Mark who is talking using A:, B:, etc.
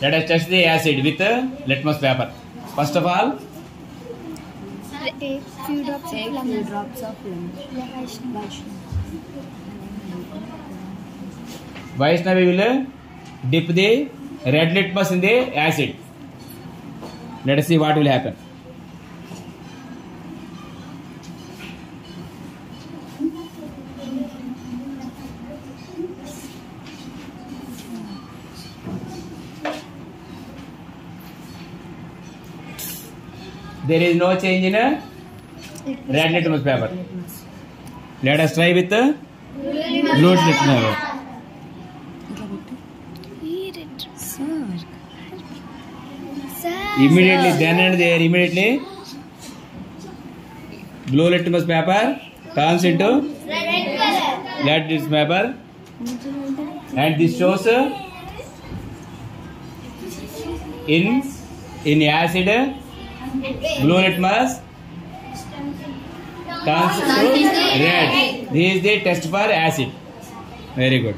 A: Let us test the acid with litmus paper. First of all,
B: Take few drops of lemon.
C: Few drops of lemon.
A: Vaishnavi will dip the red litmus in the acid. Let us see what will happen. There is no change in red litmus paper. Let us try with blue litmus paper.
B: Eat it.
C: Sir.
A: Immediately, then and there, immediately, blue litmus paper turns into red litmus paper, and this shows in acid. Blue litmus turns to red. This is the test for acid. Very good.